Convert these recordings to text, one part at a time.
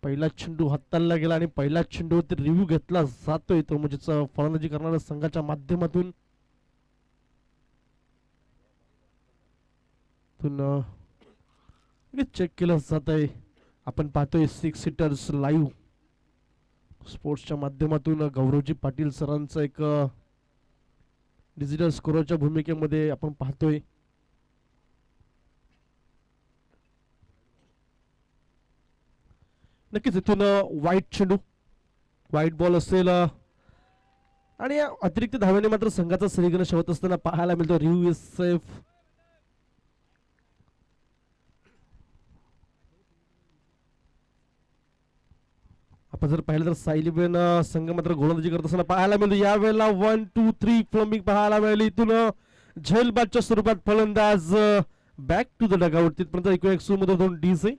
पहिला चेंडू हाताळला गेला आणि पहिला चेंडूवरती रिव्ह्यू घेतला जातोय तो म्हणजे फलंदाजी करणाऱ्या संघाच्या माध्यमातून चेक केलं जात आहे. आपण पाहतोय 6 सीटर्स लाईव्ह स्पोर्ट्सच्या माध्यमातून गौरवजी पाटील सरांचं एक डिजिटल स्कोरच्या भूमिकेमध्ये आपण पाहतोय. नक्कीच इथून वाईट चेंडू वाईट बॉल असेल आणि अतिरिक्त धावेने मात्र संघाचा सरीगण शोधत असताना पाहायला मिळतो. Review is safe. आपण जर पाहिलं तर सायलीबेन संघ मात्र गोलंदाजी करत असताना पाहायला मिळतो. यावेळेला 1 2 3 फ्लमिंग पाहायला मिळाली. इथून झेलबादच्या स्वरूपात फलंदाज बॅक टू द डगआउट. तिथपर्यंत ऐकूया एक सुमधुर दोन डीज आहे.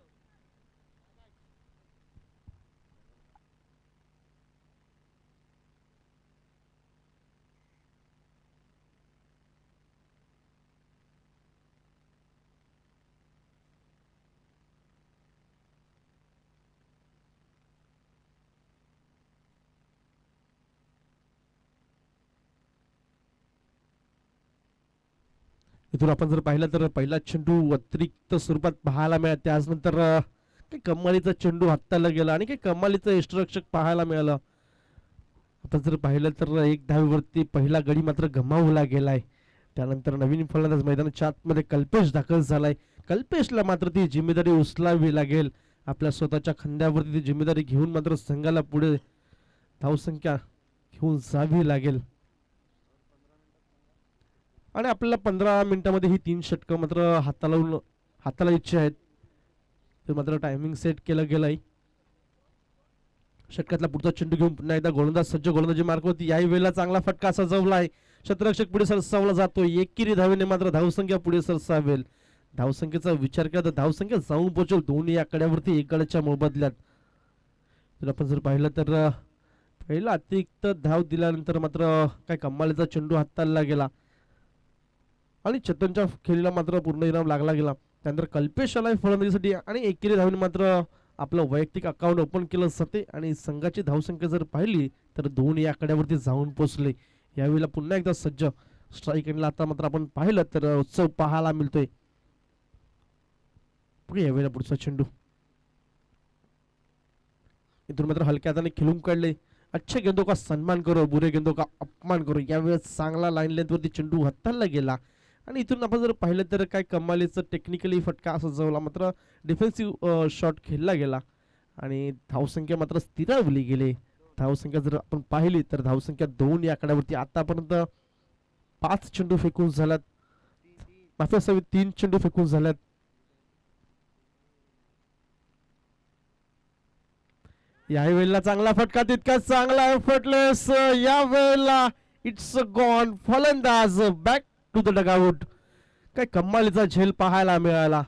इथून आपण जर पाहिलं तर पहिला चेंडू अतिरिक्त स्वरूपात पाहायला मिळाला. त्यानंतर काही कमालीचा चेंडू हाताळला गेला आणि काही कमालीचं यष्टरक्षक पाहायला मिळालं. आपण जर पाहिलं तर एक धावेवरती पहिला गडी मात्र गमावला गेलाय. त्यानंतर नवीन फलंदाज मैदानाच्या आतमध्ये कल्पेश दाखल झालाय. कल्पेशला मात्र ती जिम्मेदारी उचलावी लागेल. आपल्या स्वतःच्या खांद्यावरती ती जिम्मेदारी घेऊन मात्र संघाला पुढे धावसंख्या घेऊन जावी लागेल. आणि आपल्याला 15 मिनिटांमध्ये ही 3 षटकं मात्र हाताला इच्छा आहेत. ते मात्र टायमिंग सेट केलं गेलंय. षटकातला पुढचा चेंडू घेऊन पुन्हा एकदा गोलंदाज सज्ज गोलंदाजी मार्गावरती. याही वेळेला चांगला फटका सजवलाय. क्षेत्ररक्षक पुढे सरसावला जातो. एकेरी धावेने मात्र धावसंख्या पुढे सरसावेल. धावसंख्येचा विचार केला तर धावसंख्या जाऊन पोहोचेल दोन्ही आकड्यावरती एक गड्याच्या मोबदल्यात. जर आपण जर पाहिलं तर पहिला अतिरिक्त धाव दिल्यानंतर मात्र काय कमालीचा चेंडू हाताळला गेला आणि चेतनच्या खेळीला मात्र पूर्ण इनाम लागला गेला. त्यानंतर कल्पेश आलाय फलंदाजीसाठी आणि एकेरी धावेने मात्र आपलं वैयक्तिक अकाउंट ओपन केलं जाते आणि संघाची धावसंख्या जर पाहिली तर दोन्ही आकड्यावरती जाऊन पोहोचले. यावेळेला पुन्हा एकदा सज्ज स्ट्राईक एंडला आता मात्र आपण पाहिलं तर उत्सव पाहायला मिळतोय. यावेळेला पुढचा चेंडू इथून मात्र हलक्या हाताने खेळून काढले. अच्छे गेंदों का सन्मान करो, बुरे गेंदों का अपमान करो. यावेळेस चांगला लाईन लेंथवरती चेंडू हाताळला गेला आणि इथून आपण जर पाहिलं तर काय कमालीचं टेक्निकली फटका सजवला. मात्र डिफेन्सिव्ह शॉट खेळला गेला आणि धावसंख्या मात्र स्थिरावली गेली. धावसंख्या जर आपण पाहिली तर धावसंख्या 2 या आकड्यावरती आतापर्यंत 5 चेंडू फेकून झाल्यात. माफी असावी 3 चेंडू फेकून झाल्यात. यावेळेला चांगला फटका तितका चांगला एफर्टलेस. यावेळेला इट्स गॉन. फलंदाज बॅक टू द डगआउट. काय कमालीचा झेल पाहायला मिळाला.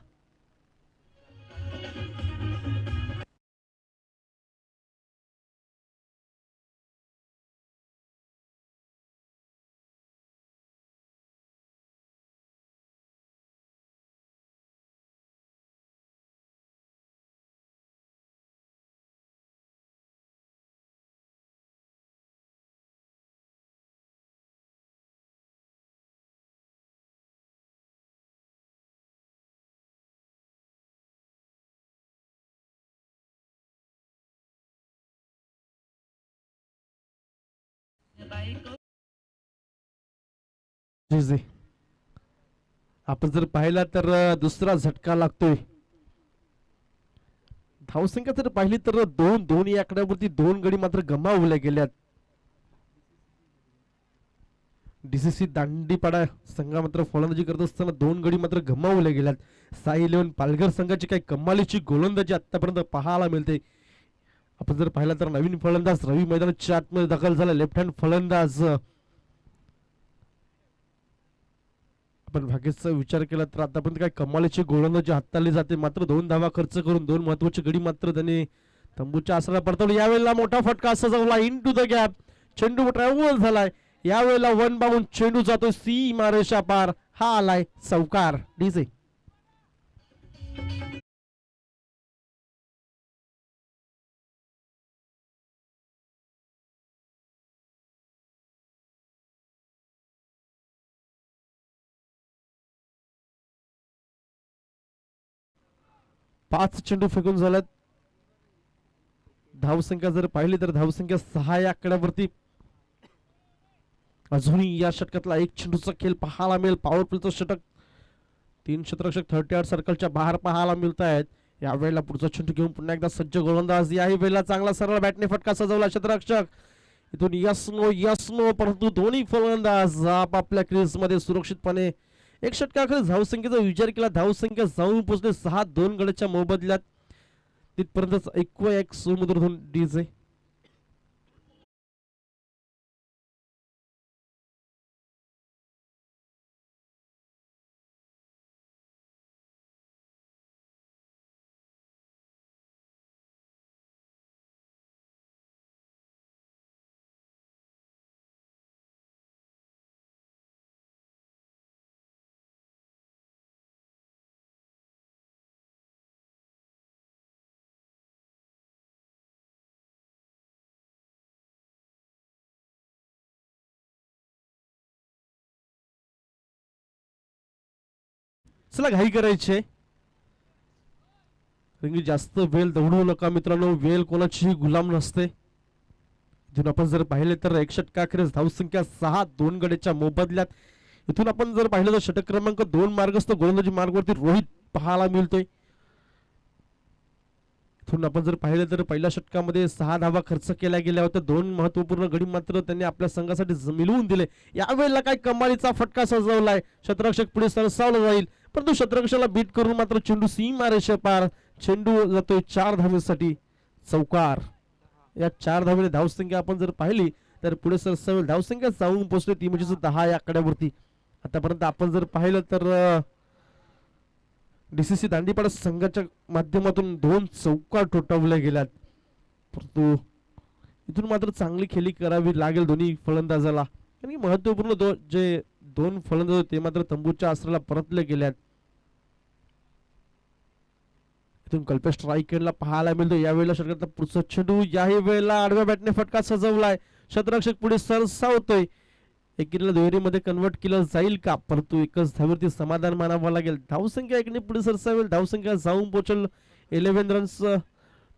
आपण जर पाहिला तर दुसरा झटका लागतोय. धावसंख्या जर पाहिली तर दोन आकड्यावरती 2 गडी मात्र गमावल्या गेल्यात. डीसीसी दांडीपाडा संघा मात्र फलंदाजी करत असताना 2 गडी मात्र गमावल्या गेल्यात. साई 11 पालघर संघाची काही कमालीची गोलंदाजी आतापर्यंत पाहायला मिळते. आपण जर पाहिला तर नवीन फलंदाज रवी मैदानाच्या आतमध्ये दाखल झाला. लेफ्ट हँड फलंदाज आपण भाग्यचा विचार केला तर आतापर्यंत काय कमालीची गोलंदाजी हाताळली जाते. मात्र 2 धावा खर्च करून 2 महत्वाची गडी मात्र त्यांनी तंबूच्या आसरा परतवली. यावेळेला मोठा फटका सजवला इन टू द गॅप. चेंडू ट्रॅव्हल झालाय. यावेळेला 1 बाउंड चेंडू जातोय सीमारेषा पार. हा आलाय चौकार. डीजे 5 चेंडू फेकून झाल्यात. धावसंख्या जर पाहिली तर धावसंख्या 6 या आकड्यावरती. अजूनही या षटकातला एक चेंडूचा खेळ पाहायला मिळेल. पॉवर प्लेचं षटक. 3 क्षेत्ररक्षक 38 सर्कलच्या बाहेर पाहायला मिळत आहेत. यावेळेला पुढचा चेंडू घेऊन पुन्हा एकदा सज्ज गोलंदाज. याही वेळेला चांगला सरळ बॅटने फटका सजवला क्षेत्ररक्षक. इथून यस नो परंतु दोन्ही फलंदाज आपापल्या क्रीजमध्ये सुरक्षितपणे. एक षटकाकडे धावसंख्येचा विचार केला. धावसंख्या जाऊन पोहोचले 6-2 गड्याच्या मोबदल्यात. तिथपर्यंत ऐकूया एक सुमधुर धून डीजे. चला घाई करायचे. जास्त वेळ दौडू नका मित्रांनो. वेळ कोणाची गुलाम नसते. इथून आपण जर पाहिले तर एक षटकाखेरीज धावसंख्या 6-2 गड्याच्या मोबदल्यात. इथून आपण जर पाहिलं तर षटक क्रमांक 2 मार्गस्थ गोलंदाजी मार्गावरती रोहित पाहायला मिळतोय. इथून आपण जर पाहिलं तर पहिल्या षटकामध्ये 6 धावा खर्च केल्या गेल्या होत्या. 2 महत्वपूर्ण गडी मात्र त्यांनी आपल्या संघासाठी मिळवून दिले. यावेळेला काय कमालीचा फटका सजवलाय. क्षेत्ररक्षक पुढे सरसावला जाईल परंतु क्षेत्ररक्षकाला बीट करून मात्र चेंडू सीमारेषे पार. चेंडू जातोय 4 धावेसाठी. चौकार. या 4 धावेने धावसंख्या आपण जर पाहिली तर पुढे सरसावेल. धावसंख्या जाऊन पोहोचली ती म्हणजे 10 या आकड्यावरती. आतापर्यंत आपण जर पाहिलं तर डीसीसी दांडीपाडा संघाच्या माध्यमातून 2 चौकार ठोठावल्या गेल्यात. परंतु इथून मात्र चांगली खेळी करावी लागेल दोन्ही फलंदाजाला. कारण की महत्वपूर्ण जे 2 फलंदाज होते ते मात्र तंबूच्या आसराला परतले गेल्यात. इथून कल्पेश स्ट्राईकरला पाहायला मिळतो. यावेळेला षटकातला पुढचा चेंडू. याही वेळेला आडव्या बॅटने फटका सजवलाय. क्षेत्ररक्षक पुढे सरसावतोय. एकीला दुहेरीमध्ये कन्वर्ट केलं जाईल का परंतु एकच धावेवरती समाधान मानावं लागेल. धावसंख्या एकने पुढे सरसावेल. धावसंख्या जाऊन पोहोचल 11 रन्स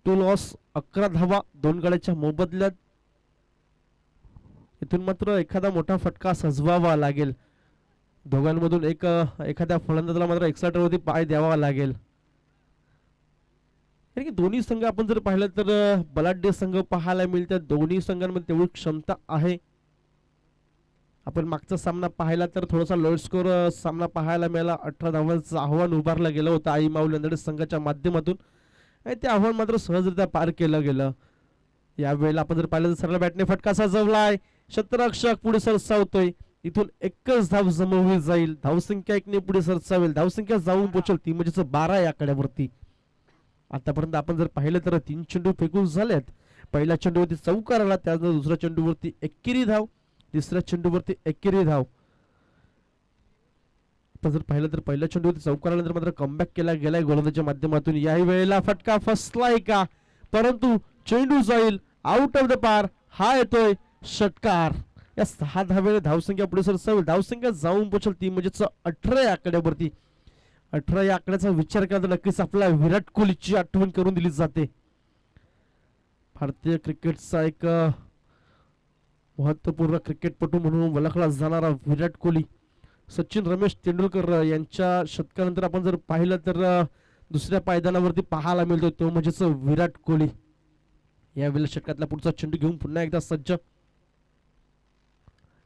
टू लॉस. 11 धावा 2 गड्याच्या मोबदल्यात. इथून मात्र एखादा मोठा फटका सजवावा लागेल. दोघांमधून एखाद्या फलंदाजाला मात्र एक्स्ट्रा वरती पाय द्यावा लागेल. कारण की दोन्ही संघ आपण जर पाहिलं तर बलाढ्य संघ पाहायला मिळतात. दोन्ही संघांमध्ये तेवढी क्षमता आहे. आपण मागचा सामना पाहिला तर थोडासा लो स्कोर सामना पाहायला मिळाला. 18 धावांचं आव्हान उभारलं गेलं होतं आई माऊली अंधेरी संघाच्या माध्यमातून. आणि ते आव्हान मात्र सहजरित्या पार केलं गेलं. यावेळेला आपण जर पाहिलं तर सरळ बॅटने फटका सजवलाय. क्षेत्ररक्षक पुढे सरसावतोय. इथून एकच धाव जमवली जाईल. धावसंख्या एकने पुढे सरसावेल. धावसंख्या जाऊन पोहोचल ती म्हणजे 12 या आकड्यावरती. आतापर्यंत आपण जर पाहिलं तर 3 चेंडू फेकून झालेत. पहिल्या चेंडूवरती चौकार आला. त्यानंतर दुसऱ्या चेंडूवरती एकेरी धाव. तिसऱ्या चेंडूवरती एकेरी धाव. आपण जर पाहिलं तर पहिल्या चेंडूवरती चौकार आल्यानंतर मात्र कमबॅक केला गेलाय गोलंदाजीच्या माध्यमातून. याही वेळेला फटका फसलाय का परंतु चेंडू जाईल आउट ऑफ द पार. हा येतोय षटकार. या 6 धावेने धावसंख्या पुढे सरसावेल. धावसंख्या जाऊन पोहोचल ती म्हणजे 18 या आकड्यावरती. 18 या आकड्याचा विचार केला तर नक्कीच आपल्याला विराट कोहलीची आठवण करून दिली जाते. भारतीय क्रिकेटचा एक महत्वपूर्ण क्रिकेटपटू म्हणून ओळखला जाणारा विराट कोहली. सचिन रमेश तेंडुलकर यांच्या शतकानंतर आपण जर पाहिलं तर दुसऱ्या पायदानावरती पाहायला मिळतो तो म्हणजेच विराट कोहली. यावेळेला षटकातला पुढचा चेंडू घेऊन पुन्हा एकदा सज्ज.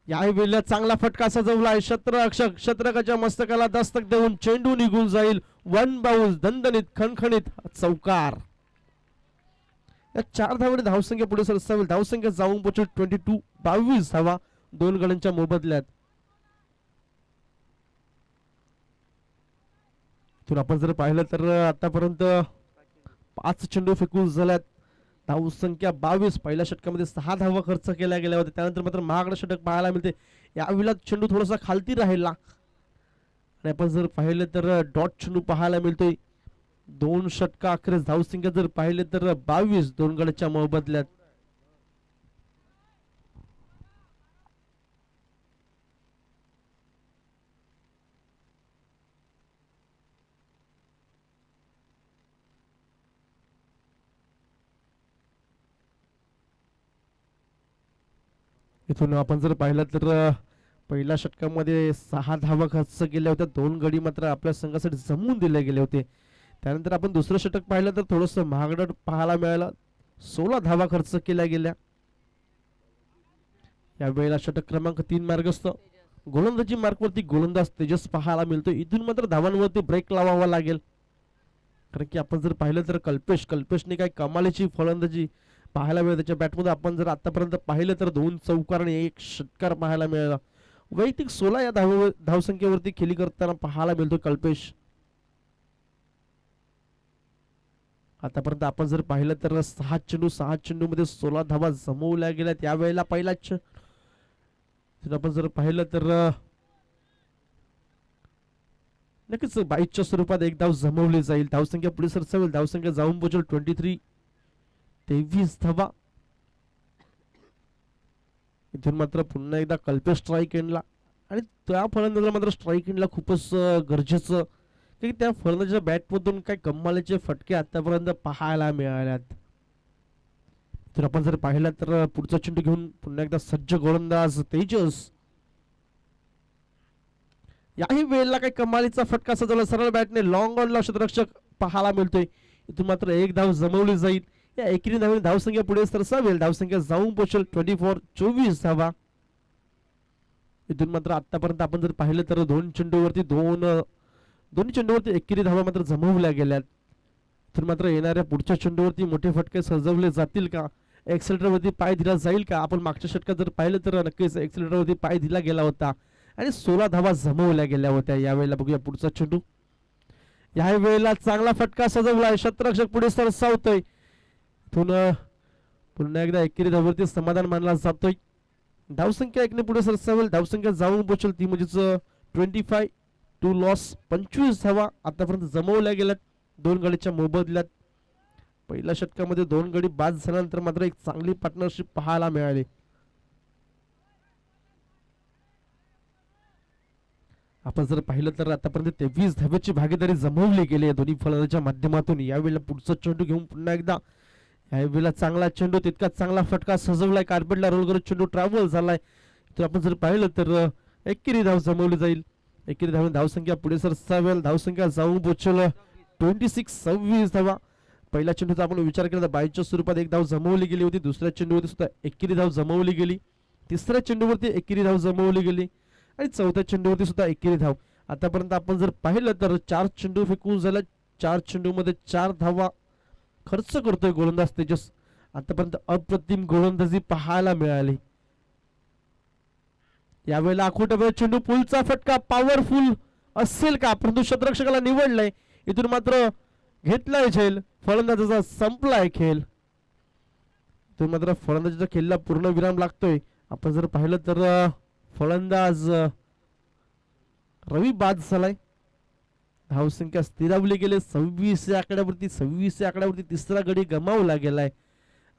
यावेळेला चांगला फटका सजवलाय. क्षेत्ररक्षकाच्या मस्तकाला दस्तक देऊन चेंडू निघून जाईल. 1 बाउन्स दणदणीत खणखणीत चौकार. या 4 धावेने धावसंख्या पुढे सरसावेल. धावसंख्या जाऊन पोहोचल 22 धावा 2 गड्यांच्या मोबदल्यात. आपण जर पाहिलं तर आतापर्यंत 5 चेंडू फेकून झाल्यात. धावसंख्या 22. पहिल्या षटकामध्ये 6 धावा खर्च केल्या गेल्या होत्या. त्यानंतर मात्र महागडं षटक पाहायला मिळते. यावेळेला चेंडू थोडासा खालती राहिला आणि आपण जर पाहिलं तर डॉट चेंडू पाहायला मिळतोय. 2 षटका अखेरीस धावसंख्या जर पाहिले तर 22 2 गड्याच्या मोबदल्यात. इथून आपण जर पाहिलं तर पहिल्या षटकामध्ये 6 धावा खर्च केल्या होत्या, 2 गडी मात्र आपल्या संघासाठी जमवून दिले गेले होते. त्यानंतर आपण दुसरं षटक पाहिलं तर थोडंसं महागडं पाहायला मिळालं, 16 धावा खर्च केल्या गेल्या. यावेळेला षटक क्रमांक 3 मार्गस्थ गोलंदाजी मार्कवरती गोलंदाज तेजस पाहायला मिळतो. इथून मात्र धावांवरती ब्रेक लावावा लागेल, कारण की आपण जर पाहिलं तर कल्पेशने काय कमालीची फलंदाजी पाहायला मिळेल त्याच्या बॅटमध्ये. आपण जर आतापर्यंत पाहिलं तर 2 चौकार आणि 1 षटकार पाहायला मिळाला. वैयक्तिक 16 या धावसंख्येवरती खेळी करताना पाहायला मिळतो कल्पेश. आतापर्यंत आपण जर पाहिलं तर 6 चेंडू मध्ये 16 धावा जमवल्या गेल्या. त्यावेळेला पहिला आपण जर पाहिलं तर नक्कीच 22च्या स्वरूपात 1 धाव जमवली जाईल. धावसंख्या पुढे सरसावेल, धावसंख्या जाऊन पोहोचेल 23 धावा. इथून मात्र पुन्हा एकदा कल्पेश स्ट्राईक एंडला, आणि त्या फलंदाजाला मात्र स्ट्राईक एंडला खूपच गरजेचं, की त्या फलंदाजाच्या बॅटमधून काय कमालीचे फटके आतापर्यंत पाहायला मिळाल्यात. तर आपण जर पाहिलं तर पुढचा चेंडू घेऊन पुन्हा एकदा सज्ज गोलंदाज तेजस. याही वेळेला काही कमालीचा फटका सजवला, सरळ बॅटने लॉंग ऑनला क्षेत्ररक्षक पाहायला मिळतोय. इथून मात्र 1 धाव जमवली जाईल. या एकेरी धावेने धावसंख्या पुढे सरसावेल, धावसंख्या जाऊन पोहोचेल 24 धावा. इथून मात्र आतापर्यंत आपण जर पाहिलं तर दोन्ही चेंडूवरती एकेरी धावा मात्र जमवल्या गेल्यात. इथून मात्र येणाऱ्या पुढच्या चेंडूवरती मोठे फटके सजवले जातील का, एक्सेलेटरवरती पाय दिला जाईल का. आपण मागच्या षटकात जर पाहिलं तर नक्कीच एक्सेलेटरवरती पाय दिला गेला होता आणि 16 धावा जमवल्या गेल्या होत्या. यावेळेला बघूया पुढचा चेंडू. या वेळेला चांगला फटका सजवलाय, क्षेत्ररक्षक पुढे सरसावतोय. इथून पुन्हा एकदा एकेरी धावेवरती समाधान मानला जातोय. धावसंख्या 1 ने पुढे सरसावेल, धावसंख्या जाऊन पोहोचेल ती म्हणजेच 25 टू लॉस. 25 धावा आतापर्यंत जमवल्या गेल्यात 2 गडीच्या मोबदल्यात. पहिल्या षटकामध्ये 2 गडी बाद झाल्यानंतर मात्र एक चांगली पार्टनरशिप पाहायला मिळाली. आपण जर पाहिलं तर आतापर्यंत 23 धाब्याची भागीदारी जमवली गेली आहे दोन्ही फलंदाजांच्या माध्यमातून. यावेळेला पुढचा चेंडू घेऊन पुन्हा एकदा, यावेळेला चांगला चेंडू, तितका चांगला फटका सजवलाय, कार्पेटला रोल करत चेंडू ट्रॅव्हल झालाय. तर आपण जर पाहिलं तर एकेरी धाव जमवली जाईल. एकेरी धाव धावसंख्या पुढे सरसावेल, धावसंख्या जाऊन पोहोचेल 26 धावा. पहिल्या चेंडूचा आपण विचार केला तर 22च्या स्वरूपात 1 धाव जमवली गेली होती. दुसऱ्या चेंडूवरती सुद्धा एकेरी धाव जमवली गेली. तिसऱ्या चेंडूवरती एकेरी धाव जमवली गेली आणि चौथ्या चेंडूवरती सुद्धा एकेरी धाव. आतापर्यंत आपण जर पाहिलं तर 4 चेंडू फेकून झाला, 4 चेंडूमध्ये 4 धावा खर्च करतोय गोलंदाज तेजस. आतापर्यंत अप्रतिम गोलंदाजी पाहायला मिळाली. यावेळेला आखोटा चेंडू, पुलचा फटका पॉवरफुल असेल का, परंतु क्षेत्ररक्षकाला निवडलाय. इथून मात्र घेतलाय झेल, फलंदाजाचा संपलाय खेळ. इथून मात्र फलंदाजीचा खेळला पूर्ण विराम लागतोय. आपण जर पाहिलं तर फलंदाज रवी बाद झालाय. धावसंख्या स्थिरावली गेले 26 आकड्यावरती तिसरा गडी गमावला गेलाय.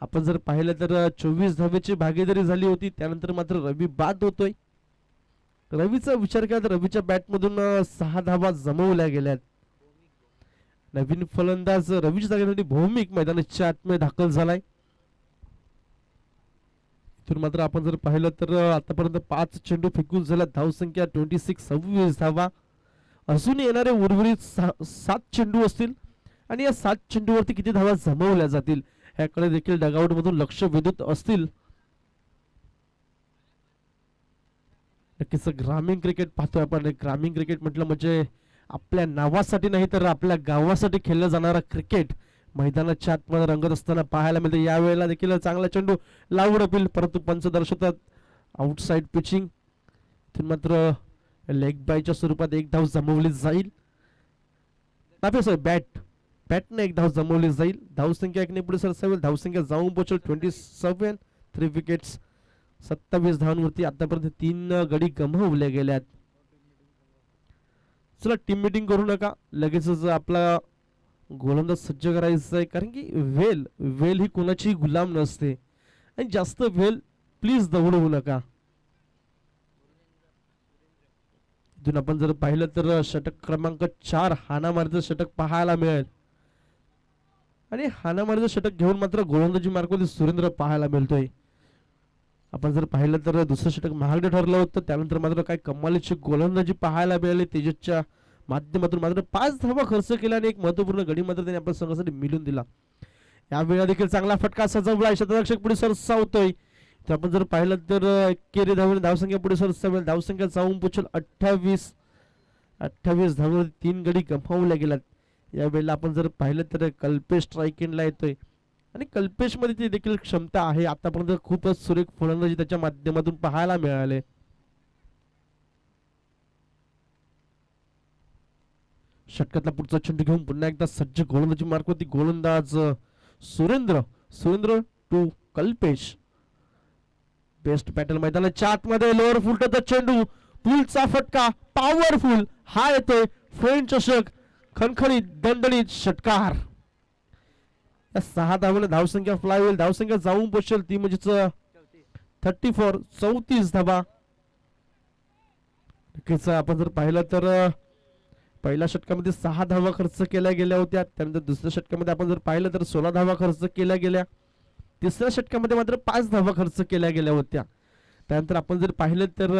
आपण जर पाहिलं तर 24 धावेची भागीदारी झाली होती, त्यानंतर मात्र रवी बाद होतोय. रवीचा विचार केला तर रवीच्या बॅटमधून 6 धावा जमवल्या गेल्यात. नवीन फलंदाज रवीच्या जागेसाठी भौमिक मैदानाच्या आतमध्ये दाखल झालाय. इथून मात्र आपण जर पाहिलं तर आतापर्यंत 5 चेंडू फेकून झाला, धावसंख्या 26 धावा. अजून येणारे उर्वरित 7 चेंडू असतील आणि या 7 चेंडूवरती किती धावा जमवल्या जातील याकडे देखील डगआउट मधून लक्ष वेधून असतील. नक्कीच ग्रामीण क्रिकेट पाहतोय आपण. ग्रामीण क्रिकेट म्हटलं म्हणजे आपल्या नावासाठी नाही तर आपल्या गावासाठी खेळलं जाणारा क्रिकेट मैदानाच्या आतमध्ये रंगत असताना पाहायला मिळते. यावेळेला देखील चांगला चेंडू लावून अपील, परंतु पंच दर्शवतात आउटसाइड पिचिंग. इथून मात्र लेग बायच्या स्वरूपात 1 धाव जमवली जाईल. बॅटने 1 धाव जमवली जाईल. धावसंख्या 1 ने पुढे सरसावेल, धावसंख्या जाऊन पोहोचेल 27. 3 विकेट्स, 27 धावांवरती आतापर्यंत 3 गडी गमावले गेल्यात. चला टीम मीटिंग करू नका, लगेचच आपला गोलंदाज सज्ज करायचा आहे, कारण की वेल ही कोणाची गुलाम नसते आणि जास्त वेल प्लीज दवडवू नका. इथून आपण जर पाहिलं तर षटक क्रमांक 4 हाणामारीचं षटक पाहायला मिळेल आणि हाणामारीचं षटक घेऊन मात्र गोलंदाजी मार्गावरती सुरेंद्र पाहायला मिळतोय. आपण जर पाहिलं तर दुसरं षटक महागडे ठरलं होतं. त्यानंतर मात्र काय कमालीची गोलंदाजी पाहायला मिळाली तेजसच्या माध्यमातून. मात्र 5 धावा खर्च केल्याने एक महत्वपूर्ण गडी मात्र त्यांनी आपल्या संघासाठी मिळवून दिला. या वेळा देखील चांगला फटका सजवला. शतरक्षक पुढे सरसावतोय. तर आपण जर पाहिलं तर केरी धावेने धावसंख्या पुढे सरसावेल. धावसंख्या जाऊन पोचेल 28 धावांवर 3 गडी गमावल्या गेल्यात. या वेळेला आपण जर पाहिलं तर कल्पेश स्ट्राईक एंडला येतोय आणि कल्पेश मध्ये ती देखील क्षमता आहे. आतापर्यंत खूपच सुरेख फलंदाजी त्याच्या माध्यमातून पाहायला मिळाले. षटकातला पुढचा चेंडू घेऊन पुन्हा एकदा सज्ज गोलंदाजी मार्कवरती गोलंदाज Surendra to Kalpesh. Best battle मैदानाच्या आतमध्ये लोअर फुलटचा चेंडू, पुलचा फटका पॉवरफुल हा येतोय. फ्रेंच चषक खणखणीत दणदणीत षटकार. या 6 धावांना धावसंख्या फ्लाय होईल. धावसंख्या जाऊन पोचेल ती म्हणजेच 34 धावा. नक्कीच आपण जर पाहिलं तर पहिल्या षटकामध्ये 6 धावा खर्च केल्या गेल्या होत्या. त्यानंतर दुसऱ्या षटकामध्ये आपण जर पाहिलं तर 16 धावा खर्च केल्या गेल्या. तिसऱ्या षटकामध्ये मात्र 5 धावा खर्च केल्या गेल्या होत्या. त्यानंतर आपण जर पाहिलं तर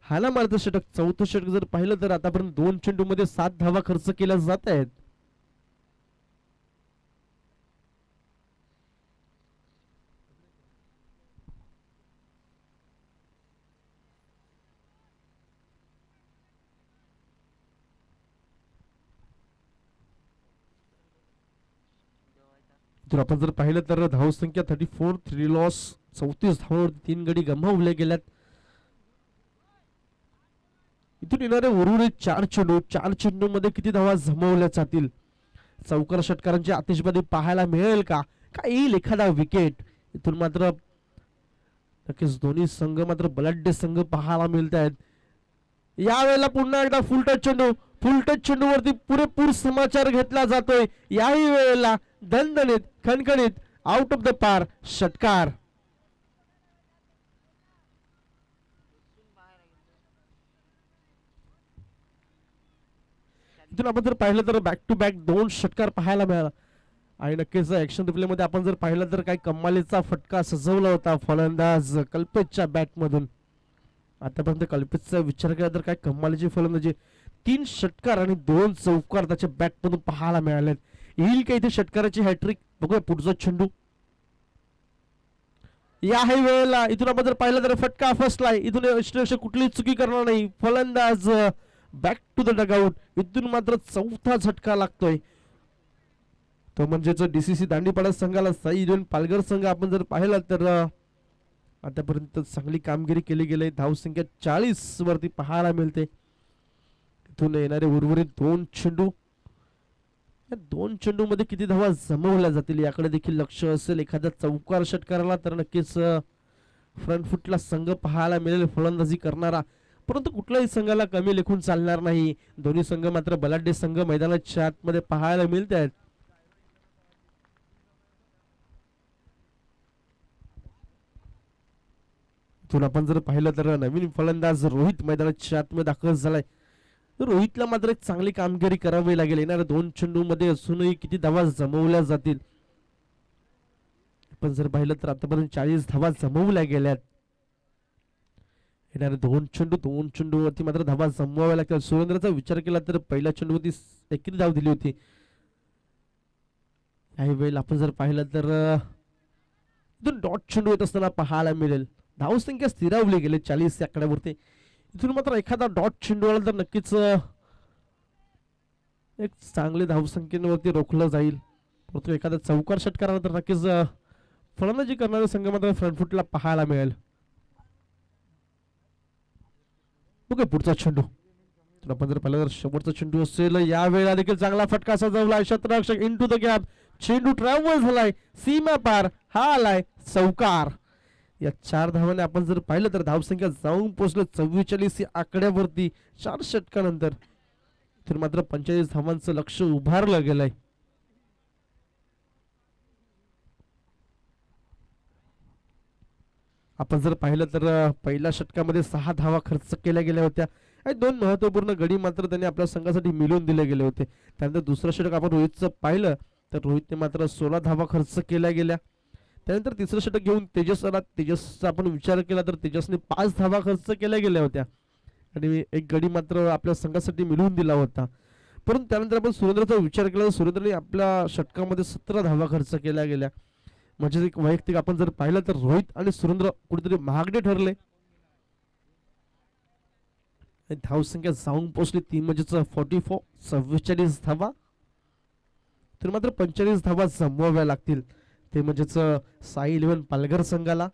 हाला मारत षटक, चौथं षटक जर पाहिलं तर आतापर्यंत 2 चेंडू मध्ये 7 धावा खर्च केल्या जात आहेत. तर आपण जर पाहिलं तर धावसंख्या 34, 3 लॉस, 34 धावांवर 3 गडी गमावले गेल्यात. इथून येणारे उर्वरित 4 चेंडू मध्ये किती धावा जमवल्या जातील? चौकार षटकारांची आतिषबाजी पाहायला मिळेल का? येईल एखादा विकेट? इथून मात्र नक्कीच दोन्ही संघ मात्र बलाढ्य संघ पाहायला मिळत आहेत. यावेळेला पुन्हा एकदा फुलटच चेंडू वरती पुरेपूर समाचार घेतला जातोय. याही वेळेला दणदणीत खणखणीत आउट ऑफ द पार षटकार. इथून आपण जर पाहिलं तर बॅक टू बॅक 2 षटकार पाहायला मिळाला आणि नक्कीच ऍक्शन रिप्ले मध्ये आपण जर पाहिलं तर काय कमालीचा फटका सजवला होता फलंदाज कल्पेशच्या बॅट मधून. आतापर्यंत कल्पेशचा विचार केला तर काय कमालीची फलंदाजी, 3 षटकार आणि 2 चौकार त्याच्या बॅट मधून पाहायला मिळालेत. येईल का इथे षटकाराची हॅट्रिक? बघूया पुढचा चेंडू. याही वेळेला इथून आपण जर पाहिलं तर फटका फसलाय. इथून कुठलीही चुकी करणार नाही फलंदाज. Back to the dugout. इथून मात्र चौथा झटका लागतोय तो म्हणजेच डीसीसी दांडीपाडा संघाला. साई इलेव्हन पालघर संघ आपण जर पाहिला तर आतापर्यंत चांगली कामगिरी केली गेली. धावसंख्या 40 वरती पाहायला मिळते. इथून येणारे उर्वरित 2 चेंडू, या 2 चेंडू मध्ये किती धावा जमवल्या जातील याकडे देखील लक्ष असेल. एखाद्या चौकार षटकाराला तर नक्कीच फ्रंट फुटला संघ पाहायला मिळेल फलंदाजी करणारा. परंतु कुठल्याही संघाला कमी लेखून चालणार नाही. दोन्ही संघ मात्र बलाढ्य संघ मैदानाच्या आतमध्ये पाहायला मिळत आहेत. इथून आपण जर पाहिलं तर नवीन फलंदाज रोहित मैदानाच्या आतमध्ये दाखल झालाय. रोहितला मात्र एक चांगली कामगिरी करावी लागेल. येणाऱ्या 2 चेंडू मध्ये असूनही किती धावा जमवल्या जातील? आपण जर पाहिलं तर आतापर्यंत 40 धावा जमवल्या गेल्यात. येणारे 2 चेंडू वरती मात्र धावा जमवाव्या लागतात. सुरेंद्रचा विचार केला तर पहिल्या चेंडूवरती एकेरी धाव दिली होती. काही वेळेला आपण जर पाहिलं तर इथून डॉट चेंडू येत असताना पाहायला मिळेल. धावसंख्या स्थिरावली गेली 40 या आकड्यावरती. इथून मात्र एखादा डॉट चेंडू आला तर नक्कीच एक चांगली धावसंख्येवरती रोखलं जाईल. परंतु एखादा चौकार षटकार आला तर नक्कीच फलंदाजी करणारे संघ मात्र फ्रंट फुटला पाहायला मिळेल. ओके पुढचा चेंडू. तर आपण जर पाहिलं तर शेवटचा चेंडू असेल. या वेळेला देखील चांगला फटका सजवलाय. क्षेत्ररक्षक इनटू द गॅप. चेंडू ट्रॅव्हल झालाय सीमा पार. हा आलाय चौकार. या 4 धावांनी आपण जर पाहिलं तर धावसंख्या जाऊन पोहोचलं 44 या आकड्यावरती 4 षटकानंतर. तर मात्र 45 धावांचं लक्ष उभारलं गेलंय. आपण जर पाहिलं तर पहिल्या षटकामध्ये 6 धावा खर्च केल्या गेल्या होत्या आणि 2 महत्वपूर्ण गडी मात्र त्यांनी आपल्या संघासाठी मिळवून दिले गेले होते. त्यानंतर दुसरं षटक आपण रोहितचं पाहिलं तर रोहितने मात्र 16 धावा खर्च केल्या गेल्या. त्यानंतर तिसरं षटक घेऊन तेजस आला. तेजसचा आपण विचार केला तर तेजसने 5 धावा खर्च केल्या गेल्या होत्या आणि एक गडी मात्र आपल्या संघासाठी मिळवून दिला होता. परंतु त्यानंतर आपण सुरेंद्रचा विचार केला तर सुरेंद्रने आपल्या षटकामध्ये 17 धावा खर्च केल्या गेल्या. म्हणजे एक वैयक्तिक आपण जर पाहिलं तर रोहित आणि सुरेंद्र कुठेतरी महागडे ठरले. धावसंख्या जाऊन पोहोचली ती म्हणजेच 44, 44 धावा. तर मात्र 45 धावा जमवाव्या लागतील ते म्हणजेच साई इलेव्हन पालघर संघाला.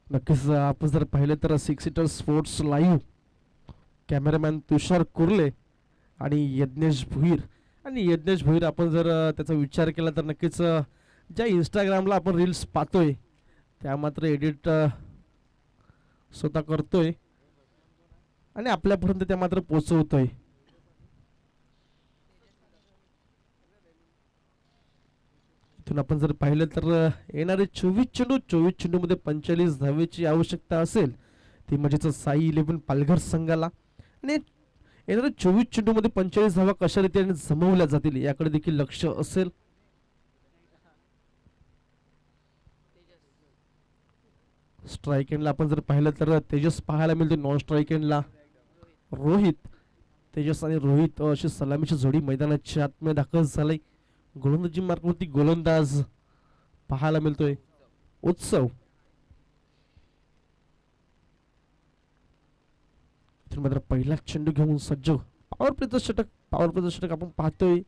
नक्कीच आपण जर पाहिलं तर 6 सीटर स्पोर्ट्स लाईव्ह कॅमेरामॅन तुषार कुर्ले आणि यज्ञेश भुईर आपण जर त्याचा विचार केला तर नक्कीच ज्या इंस्टाग्रामला आपण रील्स पाहतोय त्या मात्र एडिट स्वतः करतोय आणि आपल्यापर्यंत त्या मात्र पोचवतोय. इथून आपण जर पाहिलं तर येणारे 24 चेंडूमध्ये 45 धावेची आवश्यकता असेल ती म्हणजेच साई इलेव्हन पालघर संघाला. आणि येणाऱ्या 24 चेंडूमध्ये 45 धावा कशा रीतीने जमवल्या जातील याकडे देखील लक्ष असेल. स्ट्राईक एंडला आपण जर पाहिलं तर तेजस पाहायला मिळते. नॉन स्ट्राईक एंडला रोहित. तेजस आणि रोहित अशी सलामीची जोडी मैदानाच्या आतमध्ये दाखल झाली. गोलंदाजी मार्गावरती गोलंदाज पाहायला मिळतोय उत्सव. इथून मात्र पहिला चेंडू घेऊन सज्ज पॉवर प्लेचं षटक आपण पाहतोय.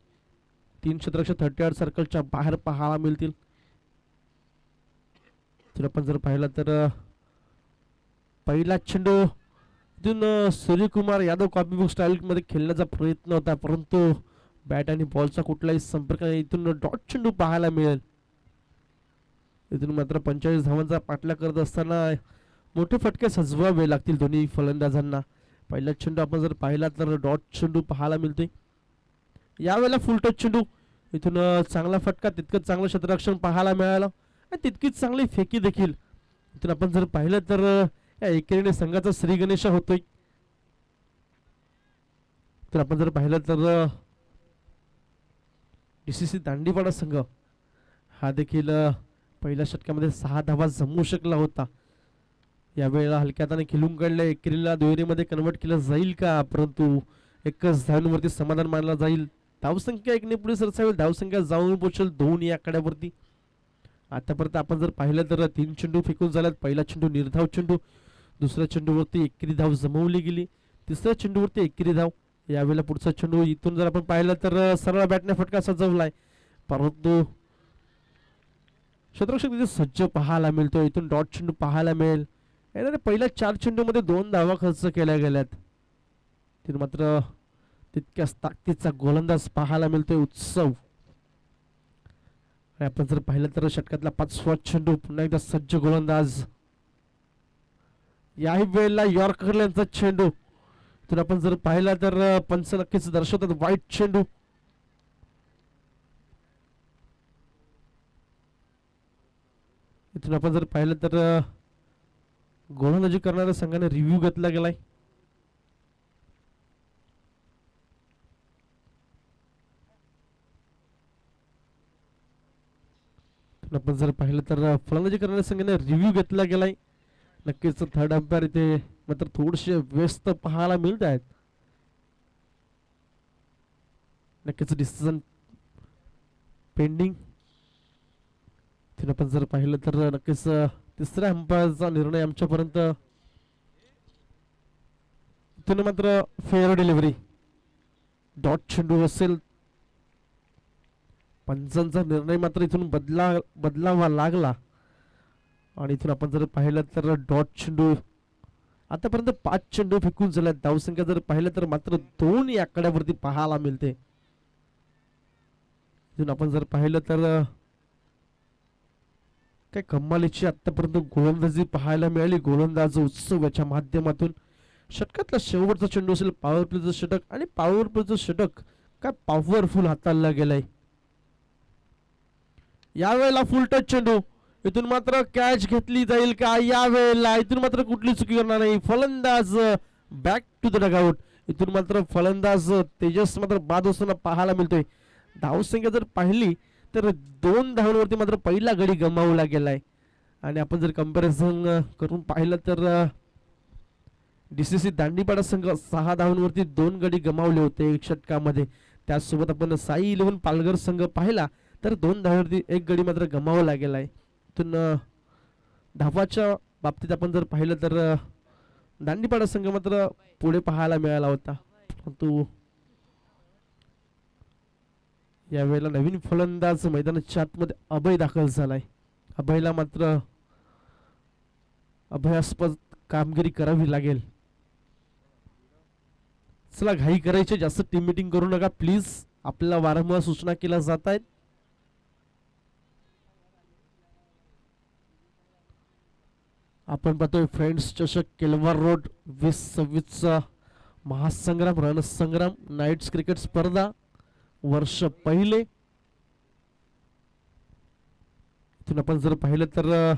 3 क्षेत्ररक्षक 38 सर्कलच्या बाहेर पाहायला मिळतील. तर आपण जर पाहिलं तर पहिला चेंडू इथून Suryakumar Yadav copy book style मध्ये खेळण्याचा प्रयत्न होता परंतु बॅट आणि बॉलचा कुठलाही संपर्क नाही. इथून डॉट चेंडू पाहायला मिळेल. इथून मात्र 45 धावांचा पाठलाग करत असताना मोठे फटके सजवावे लागतील दोन्ही फलंदाजांना. पहिला चेंडू आपण जर पाहिला तर डॉट चेंडू पाहायला मिळतोय. यावेळेला फुल टच चेंडू. इथून चांगला फटका तितकंच चांगलं क्षेत्ररक्षण पाहायला मिळालं आणि तितकीच चांगली फेकी देखील. इथून आपण जर पाहिलं तर या एकेरीने संघाचा श्री गणेश होतोय. तर आपण जर पाहिलं तर DCC दांडीवाडा संघ हा देखील पहिल्या षटकामध्ये 6 धावा जमवू शकला होता. यावेळेला हलक्या हाताने खेळून काढले. एकेरीला दुहेरीमध्ये कन्वर्ट केलं जाईल का परंतु एकच धावांवरती समाधान मानला जाईल. धावसंख्या 1ने पुढे सरसावेल. धावसंख्या जाऊन पोहोचेल 2 या आकड्यावरती. आतापर्यंत आपण जर पाहिलं तर 3 चेंडू फेकून झाल्यात. पहिला चेंडू निर्धाव चेंडू. दुसऱ्या चेंडूवरती एकेरी धाव जमवली गेली. तिसऱ्या चेंडूवरती एकेरी धाव. यावेळेला पुढचा चेंडू इथून जर आपण पाहिलं तर सरळ बॅटने फटका सजवलाय परंतु क्षेत्ररक्षक तिथे सज्ज पाहायला मिळतो. इथून डॉट चेंडू पाहायला मिळेल. येणाऱ्या पहिल्या 4 चेंडूमध्ये 2 धावा खर्च केल्या गेल्यात. तिथे मात्र तितक्याच ताकदीचा गोलंदाज पाहायला मिळतोय उत्सव. आपण जर पाहिलं तर षटकातला 5वा चेंडू पुन्हा एकदा सज्ज गोलंदाज याही वेळेला यॉर्कर यांचा चेंडू, तर आपण जर पाहिला तर पंच नक्कीच दर्शवतात वाईट चेंडू. इथून आपण जर पाहिलं तर गोलंदाजी करणाऱ्या संघाने रिव्ह्यू घेतला गेलाय. आपण जर पाहिलं तर फलंदाजी करणाऱ्या संघाने रिव्ह्यू घेतला गेलाय. नक्कीच थर्ड अंपायर इथे मात्र थोडेसे व्यस्त पाहायला मिळत आहेत. नक्कीच डिसिजन पेंडिंग. आपण जर पाहिलं तर नक्कीच तिसऱ्या अंपायरचा निर्णय आमच्यापर्यंत. इथून मात्र फेअर डिलिव्हरी, डॉट चेंडू असेल. पंचांचा निर्णय मात्र इथून बदलावा लागला आणि इथून आपण जर पाहिलं तर डॉट चेंडू. आतापर्यंत 5 चेंडू फेकून झाल्यात. धावसंख्या जर पाहिलं तर मात्र 2 या आकड्यावरती पाहायला मिळते. इथून आपण जर पाहिलं तर काय कमालीची आतापर्यंत गोलंदाजी पाहायला मिळाली. गोलंदाज उत्सव याच्या माध्यमातून षटकातला शेवटचा चेंडू असेल पॉवर प्लेचं षटक, आणि पॉवर प्लेचं षटक काय पॉवरफुल हाताळला गेलाय. यावेळेला फुल टच चेंडू, इथून मात्र कॅच घेतली जाईल का यावेळेला? इथून मात्र कुठली चुकी करणार नाही फलंदाज. Back to the dugout. इथून मात्र फलंदाज तेजस मात्र बाद होताना पाहायला मिळतोय. धावसंख्या जर पाहिली तर 2 धावांवरती मात्र पहिला गडी गमावला गेलाय. आणि आपण जर कंपॅरिझन करून पाहिलं तर DCC दांडीपाडा संघ 6 धावांवरती 2 गडी गमावले होते एक षटकामध्ये. त्याचसोबत आपण साई 11 पालघर संघ पाहिला तर 2 धावांवरती 1 गडी मात्र गमावला गेलाय. इथून धावाच्या बाबतीत आपण जर पाहिलं तर दांडीपाडा संघ मात्र पुढे पाहायला मिळाला होता. परंतु यावेळेला नवीन फलंदाज मैदानाच्या आतमध्ये अभय दाखल झालाय. अभयला मात्र अभयास्पद कामगिरी करावी लागेल. चला घाई करायची, जास्त टीम मीटिंग करू नका प्लीज. आपल्याला वारंवार सूचना केल्या जात आहेत. आपण पाहतोय फ्रेंड्स चषक केलवार रोड 2026 महासंग्राम रणसंग्राम नाईट्स क्रिकेट स्पर्धा वर्ष पहिले. इथून आपण जर पाहिलं तर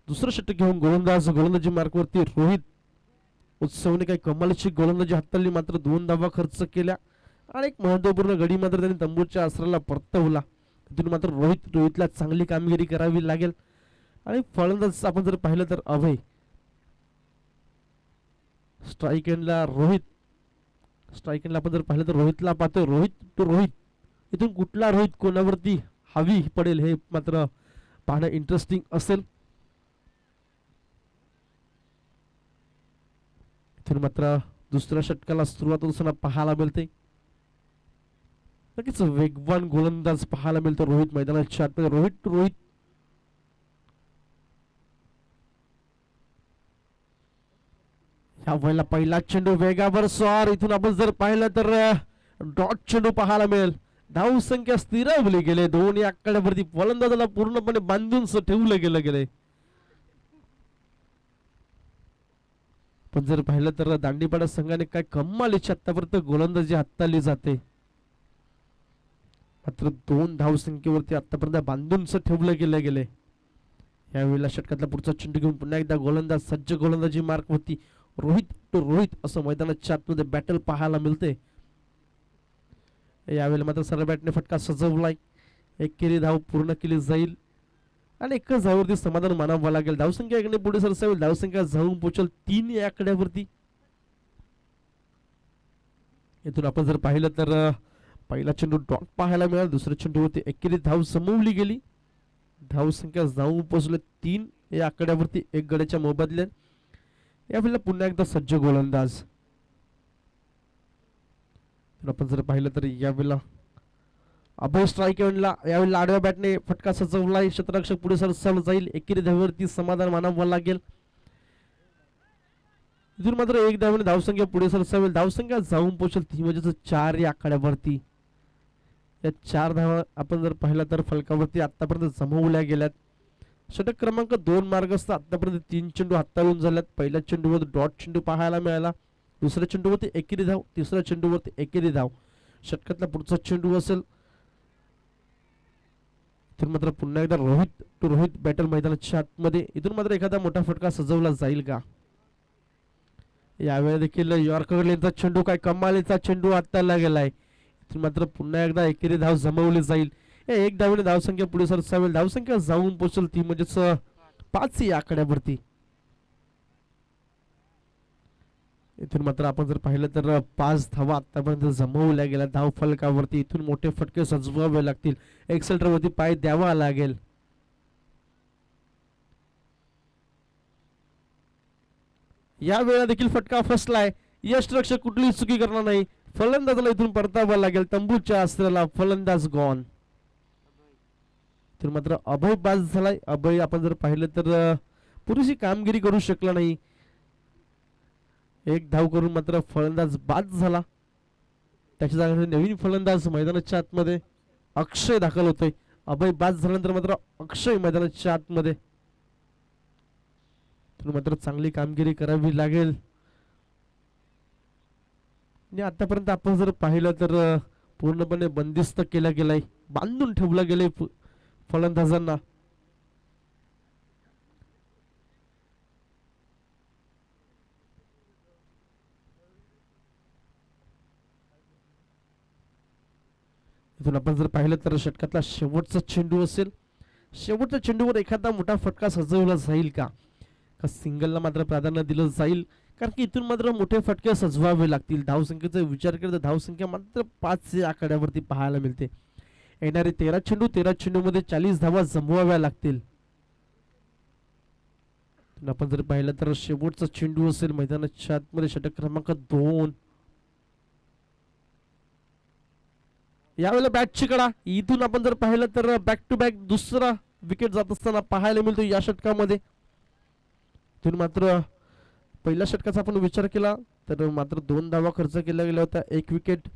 दुसरं षटक घेऊन गोलंदाजी मार्कवरती रोहित उत्सवने काही कमालीची गोलंदाजी हाताळली. मात्र 2 धावा खर्च केल्या आणि एक महत्वपूर्ण गडी मात्र त्यांनी तंबूच्या आसराला परतवला. इथून मात्र रोहितला चांगली कामगिरी करावी लागेल. आणि फलंदाज आपण जर पाहिलं तर अभय. स्ट्राईक एंडला रोहित. स्ट्राईक एंडला आपण जर पाहिलं तर रोहितला पाहतोय. रोहित इथून कुठला रोहित कोणावरती हवी पडेल हे मात्र पाहणं इंटरेस्टिंग असेल. इथून मात्र दुसऱ्या षटकाला सुरुवात होताना पाहायला मिळते. नक्कीच वेगवान गोलंदाज पाहायला मिळतो रोहित मैदानाच्या आतमध्ये. रोहित या वेळेला पहिला चेंडू वेगावर स्वार. इथून आपण जर पाहिलं तर डॉट चेंडू पाहायला मिळेल. धावसंख्या स्थिरवली गेले. 2 या आकड्यावरती फलंदाजाला पूर्णपणे बांधून ठेवलं गेले. पण जर पाहिलं तर दांडीपाडा संघाने काय कमालीची आतापर्यंत गोलंदाजी हाताळली जाते. मात्र 2 धावसंख्येवरती आतापर्यंत बांधून ठेवलं गेले. यावेळेला षटकातला पुढचा चेंडू घेऊन पुन्हा एकदा गोलंदाज सज्ज. गोलंदाजी मार्क होती रोहित असं मैदानाच्या आतमध्ये बॅटल पाहायला मिळते. यावेळेला मात्र सरळ बॅटने फटका सजवलाय. एकेरी धाव पूर्ण केली जाईल आणि एकच धावावरती समाधान मानावं लागेल. धावसंख्या एकने पुढे सरसावेल. धावसंख्या जाऊन पोहोचेल 3 या आकड्यावरती. इथून आपण जर पाहिलं तर पहिला चेंडू डॉट पाहायला मिळाला. दुसऱ्या चेंडूवरती एकेरी धाव समवली गेली. धावसंख्या जाऊन पोहोचले 3 या आकड्यावरती 1 गड्याच्या मोबदल्यात. यावेळेला पुन्हा एकदा सज्ज गोलंदाज. आपण जर पाहिलं तर यावेळेला अभय स्ट्राईक एंडला यावेळेला आडव्या बॅटने फटका सजवलाय. क्षेत्ररक्षक पुढे सरसावलं जाईल. एकेरी धावेवरती समाधान मानावं लागेल. इथून मात्र 1 धावेने धावसंख्या पुढे सरसावेल. धावसंख्या जाऊन पोहोचेल 3 म्हणजे 4 या आकड्यावरती. या 4 धावा आपण जर पाहिलं तर फलकावरती आतापर्यंत जमवल्या गेल्यात. षटक क्रमांक 2 मार्गस्थ आतापर्यंत 3 चेंडू हाताळून झाल्यात. पहिल्या चेंडूवर डॉट चेंडू पाहायला मिळाला, दुसऱ्या चेंडूवरती एकेरी धाव, तिसऱ्या चेंडूवरती एकेरी धाव. षटकातला पुढचा चेंडू असेल तर मात्र पुन्हा एकदा रोहित बॅटर मैदानाच्या आतमध्ये. इथून मात्र एखादा मोठा फटका सजवला जाईल का? यावेळी देखील यॉर्करचा चेंडू काय कमालीचा चेंडू हाताळला गेलाय. इथून मात्र पुन्हा एकदा एकेरी धाव जमवली जाईल. एक धावेने धावसंख्या पुढे सरसावेल. धावसंख्या जाऊन पोहोचल ती म्हणजेच 5 या आकड्यावरती. इथून मात्र आपण जर पाहिलं तर 5 धावा आतापर्यंत जमवल्या गेल्या धाव फलकावरती. इथून मोठे फटके सजवावे लागतील, एक्सेलरवरती पाय द्यावा लागेल. या वेळा देखील फटका फसलाय. यष्टरक्षक कुठलीही चुकी करणार नाही. फलंदाजाला इथून परतावा लागेल. तंबूच्या अस्त्राला फलंदाज गॉन. तर मात्र अभय बाद झालाय. अभय आपण जर पाहिलं तर पुरेशी कामगिरी करू शकला नाही. एक धाव करून मात्र फलंदाज बाद झाला. त्याच्या जागेवर नवीन फलंदाज मैदानाच्या आतमध्ये अक्षय दाखल होतोय. अभय बाद झाल्यानंतर मात्र अक्षय मैदानाच्या आतमध्ये. तर मात्र चांगली कामगिरी करावी लागेल. आणि आतापर्यंत आपण जर पाहिलं तर पूर्णपणे बंदिस्त केला गेलाय, बांधून ठेवला गेलाय फलंदाजांना. इथून आपण जर पाहिलं तर षटकातला शेवटचा चेंडू असेल. शेवटच्या चेंडूवर एखादा मोठा फटका सजवला जाईल का? सिंगलला मात्र प्राधान्य दिलं जाईल, कारण की इथून मात्र मोठे फटके सजवावे लागतील. धावसंख्येचा विचार केला तर धावसंख्या मात्र 5 या आकड्यावरती पाहायला मिळते. येणारे 13 चेंडू मध्ये 40 धावा जमवाव्या लागतील. आपण जर पाहिलं तर शेवटचा चेंडू असेल मैदानाच्या आतमध्ये षटक क्रमांक 2. यावेळेला बॅटची कडा. इथून आपण जर पाहिलं तर बॅक टू बॅक दुसरा विकेट जात असताना पाहायला मिळतो या षटकामध्ये. इथून मात्र पहिल्या षटकाचा आपण विचार केला तर मात्र 2 धावा खर्च केल्या गेल्या होत्या, 1 विकेट.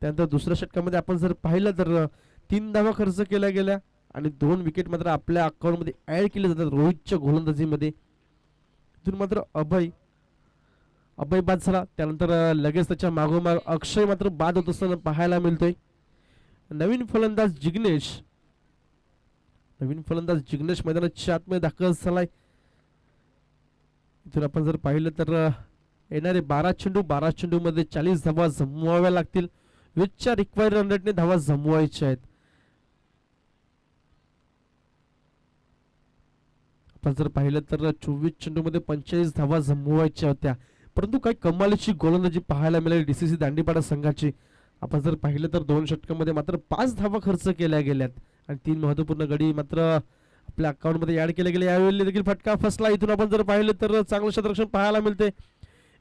त्यानंतर दुसऱ्या षटकामध्ये आपण जर पाहिलं तर 3 धावा खर्च केल्या गेल्या आणि 2 विकेट मात्र आपल्या अकाउंटमध्ये ऍड केले जातात रोहितच्या गोलंदाजीमध्ये. इथून मात्र अभय बाद झाला. त्यानंतर लगेच त्याच्या मागोमाग अक्षय मात्र बाद होत असताना पाहायला मिळतोय. नवीन फलंदाज जिग्नेश मैदानाच्या आतमध्ये दाखल झालाय. इथून आपण जर पाहिलं तर येणारे 12 चेंडू मध्ये 40 धावा जमवाव्या लागतील. विचच्या रिक्वायर्ड रन रेटने धावा जमवायच्या आहेत. आपण जर पाहिलं तर 24 चेंडू मध्ये 45 धावा जमवायच्या होत्या, परंतु काही कमालीची गोलंदाजी पाहायला मिळाली डीसीसी दांडीपाडा संघाची. आपण जर पाहिलं तर 2 षटकांमध्ये मात्र 5 धावा खर्च केल्या गेल्यात आणि 3 महत्वपूर्ण गडी मात्र आपल्या अकाउंटमध्ये ऍड केले गेले. यावेळी देखील फटका फसला. इथून आपण जर पाहिलं तर चांगलं क्षेत्ररक्षण पाहायला मिळते.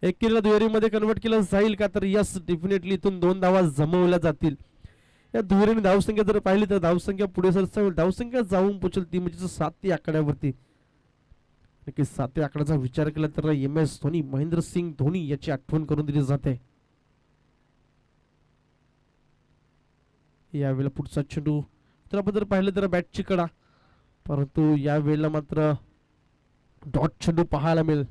एकेरीला दुहेरीमध्ये कन्वर्ट केलं जाईल का? तर यस, डेफिनेटली इथून 2 धावा जमवल्या जातील. या दुहेरीने धावसंख्या जर पाहिली तर धावसंख्या पुढे सरसावेल. धावसंख्या जाऊन पोहोचेल ती म्हणजे 7 या आकड्यावरती. नक्की 7 या आकड्याचा विचार केला तर MS धोनी, महेंद्रसिंग धोनी याची आठवण करून दिली जाते. यावेळेला पुढचा चेंडू तर आपण जर पाहिलं तर बॅटची कडा, परंतु या वेळेला मात्र डॉट चेंडू पाहायला मिळेल.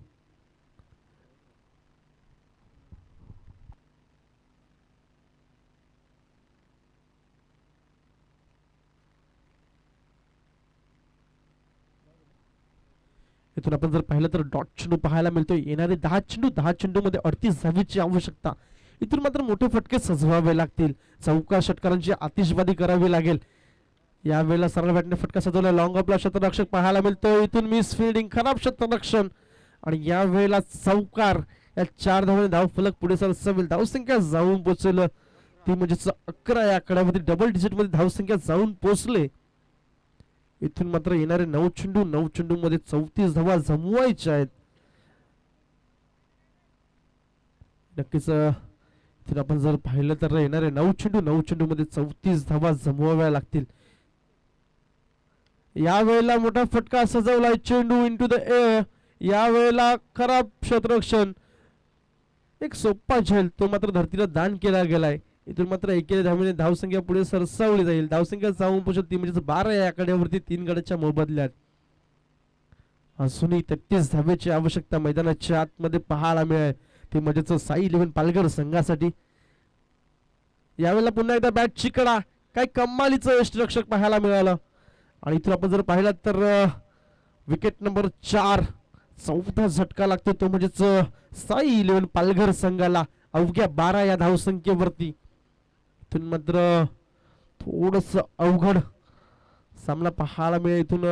इथून आपण जर पाहिलं तर डॉट चेंडू पाहायला मिळतोय. येणारे 10 चेंडू मध्ये 38 धावेची आवश्यकता. इथून मात्र मोठे फटके सजवावे लागतील. चौका षटकारांची आतिषबाजी करावी लागेल. या वेळेला सरळ बॅटने फटका सजवला. लॉंग ऑफला क्षेत्ररक्षक पाहायला मिळतो. इथून मिस फिल्डिंग, खराब क्षेत्ररक्षण आणि या वेळेला चौकार. या 4 धावांनी धाव फलक पुढे सरसावेल. धावसंख्या जाऊन पोहोचेल ती म्हणजे 11 या आकड्यामध्ये. डबल डिजिट मध्ये धावसंख्या जाऊन पोहोचले. इथून मात्र येणारे 9 चेंडू मध्ये 34 धावा जमवायच्या आहेत. नक्कीच इथून आपण जर पाहिलं तर येणारे 9 चेंडू मध्ये 34 धावा जमवाव्या लागतील. या वेळेला मोठा फटका सजवलाय. चेंडू इंटू द एअर. या वेळेला खराब क्षेत्ररक्षण. एक सोपा झेल तो मात्र धरतीला दान केला गेलाय. इथून मात्र एकेरी धावेने धावसंख्या पुढे सरसावली जाईल. धावसंख्या जाऊन पोहोचेल ती म्हणजे 12 या आकड्यावरती 3 गड्याच्या मोबदल्यात. अजूनही 33 धावेची आवश्यकता मैदानाच्या आतमध्ये पाहायला मिळेल, ते म्हणजेच साई इलेव्हन पालघर संघासाठी. यावेळेला पुन्हा एकदा बॅट चिकडा, काय कमालीचं यष्टीरक्षक पाहायला मिळालं. आणि इथून आपण जर पाहिलं तर विकेट नंबर 4, 14 झटका लागतो, तो म्हणजेच साई इलेव्हन पालघर संघाला अवघ्या 12 या धावसंख्येवरती. इथून मात्र थोडस अवघड सामना पाहायला मिळेल. इथून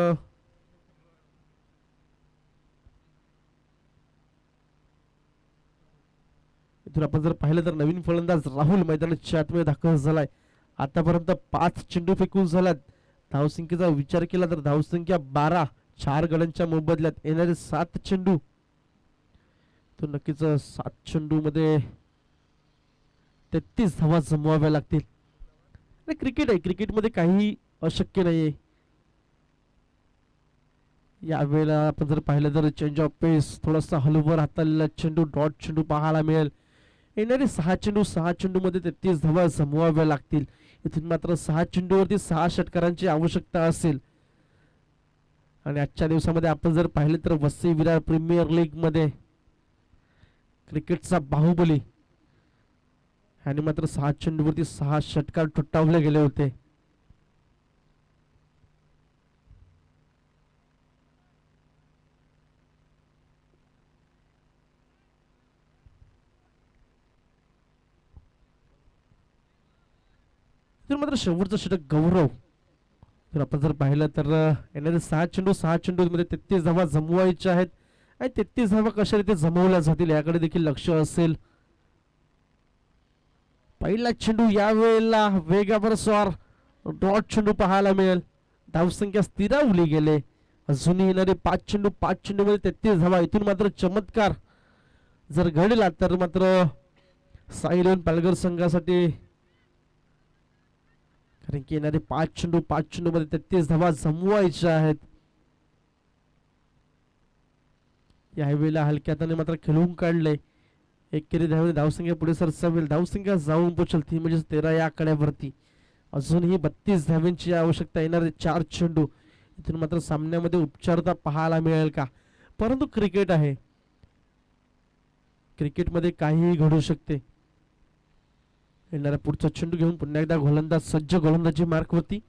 आपण जर पाहिलं तर नवीन फलंदाज राहुल मैदानाच्या आतमध्ये दाखल झालाय. आतापर्यंत 5 चेंडू फेकून झाल्यात. धावसंख्येचा विचार केला तर धावसंख्या 12, 4 गड्यांच्या मोबदल्यात येणारे 7 चेंडू, तो नक्कीच 7 चेंडू मध्ये 33 धावा जमवाव्या लागतील. क्रिकेट आहे, क्रिकेटमध्ये काही अशक्य नाहीये. यावेळेला आपण जर पाहिलं तर चेंज ऑफ पेस, थोडासा हलवर हाताळलेला चेंडू, डॉट चेंडू पाहायला मिळेल. येणारे 6 चेंडू मध्ये 33 धावा जमवाव्या लागतील. इथून मात्र 6 चेंडूवरती 6 षटकारांची आवश्यकता असेल. आणि आजच्या दिवसामध्ये आपण जर पाहिले तर वसई विरार प्रीमियर लीग मध्ये क्रिकेटचा बाहुबली आणि मात्र 6 चेंडूवरती 6 षटकार ठोठावले गेले होते. मात्र शेवटचं षटक गौरव, तर आपण जर पाहिलं तर येणारे 6 चेंडू मध्ये 33 धावा जमवायच्या आहेत. आणि 33 धावा कशा रीती जमवल्या जातील याकडे देखील लक्ष असेल. पहिला चेंडू यावेळेला वेगावर स्वार, डॉट चेंडू पाहायला मिळेल. धावसंख्या स्थिरावली गेले. अजूनही येणारे 5 चेंडू मध्ये 33 धावा. इथून मात्र चमत्कार जर घडला तर मात्र साई इलेव्हन पालघर संघासाठी, कारण की येणारे 5 चेंडू मध्ये 33 धावा जमवायच्या आहेत. यावेळेला हलक्या हाताने मात्र खेळून काढले. एकेरी धावेने धावसंख्या पुढे सरसावेल. धावसंख्या जाऊन पोहोचल ती म्हणजे 13 या आकड्यावरती. अजूनही 32 धाव्यांची आवश्यकता. येणारे 4 चेंडू. इथून मात्र सामन्यामध्ये उपचारता पाहायला मिळेल का? परंतु क्रिकेट आहे, क्रिकेटमध्ये काहीही घडू शकते. येणारा पुढचा चेंडू घेऊन पुन्हा एकदा गोलंदाज सज्ज, गोलंदाजी मार्कवरती.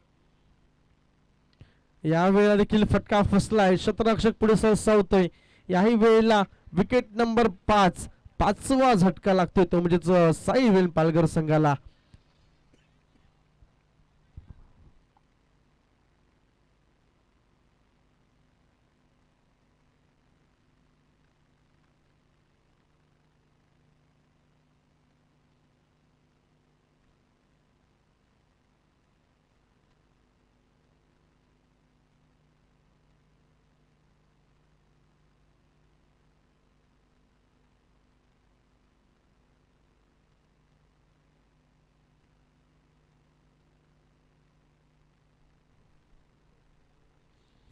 यावेळेला देखील फटका फसलाय. क्षेत्ररक्षक पुढे सरसावतोय. याही वेळेला विकेट नंबर 5, 5वा झटका लागतोय, तो म्हणजेच साई इलेव्हन पालघर संघाला.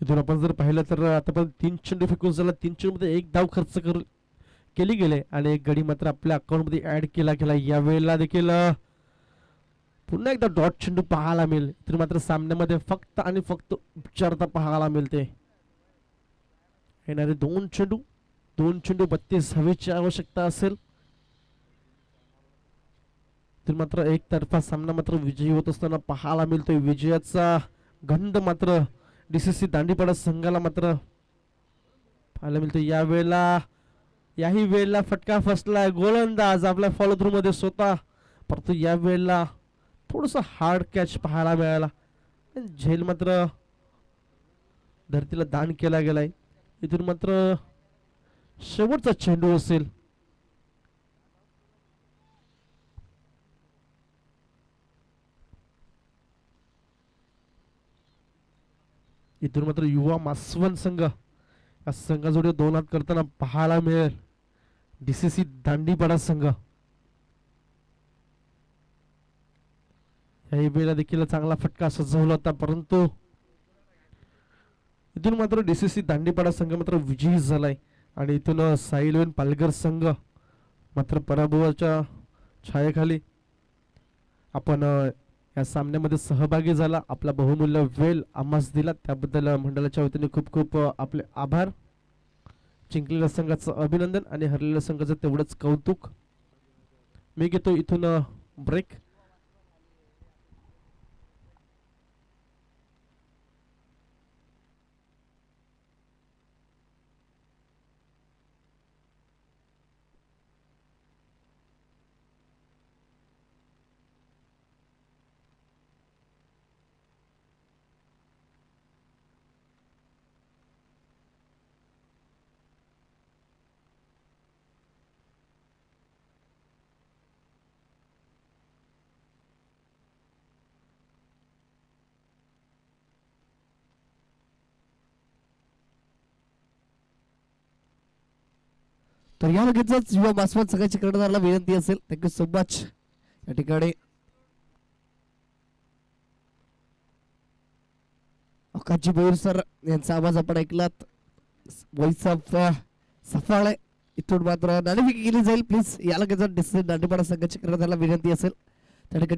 इथून आपण जर पाहिलं तर आतापर्यंत 3 चेंडू फेकून झाला. 3 चेंडू मध्ये 1 धाव खर्च केली गेले आणि 1 गडी मात्र आपल्या अकाउंट मध्ये ऍड केला गेला. यावेळेला देखील पुन्हा एकदा डॉट चेंडू पाहायला मिळेल. इथून मात्र सामन्यामध्ये फक्त आणि फक्त उपचारता पाहायला मिळते. येणारे 2 चेंडू 32 धावेची आवश्यकता असेल. इथून मात्र एकतर्फा सामना मात्र विजयी होत असताना पाहायला मिळतोय. विजयाचा गंध मात्र डीसीसी दांडीपाडा संघाला मात्र पाहायला मिळतो. याही वेळेला फटका फसलाय. गोलंदाज आपल्या फॉलो थ्रू मध्ये स्वतः, परंतु या वेळेला थोडस हार्ड कॅच पाहायला मिळाला. झेल मात्र धरतीला दान केला गेलाय. इथून मात्र शेवटचा चेंडू असेल. इथून मात्र युवा मासवण संघ या संघाजोडे 2 हात करताना पाहायला मिळेल डीसीसी दांडीपाडा संघ. याही वेळेला देखील चांगला फटका सजवला होता, परंतु इथून मात्र डीसीसी दांडीपाडा संघ मात्र विजयी झालाय. आणि इथून साई इलेव्हन पालघर संघ मात्र पराभवाच्या छायेखाली आपण या सामन्यामध्ये सहभागी झाला. आपला बहुमूल्य वेळ आम्हास दिला त्याबद्दल मंडळाच्या वतीने खूप खूप आपले आभार. जिंकलेल्या संघाचं अभिनंदन आणि हरलेल्या संघाचं तेवढंच कौतुक. मी घेतो इथून ब्रेक. तर या लगेचच युवा बासवत संघाच्या कर्णधाराला विनंती असेल. Thank you so much. या ठिकाणी अकाजी बोईर सर यांचा आवाज आपण ऐकलात. Voice of Saphale. इथून मात्र नाणेफेक केली जाईल प्लीज. या लगेच दांडेपाडा संघाच्या कर्णधाराला विनंती असेल त्या ठिकाणी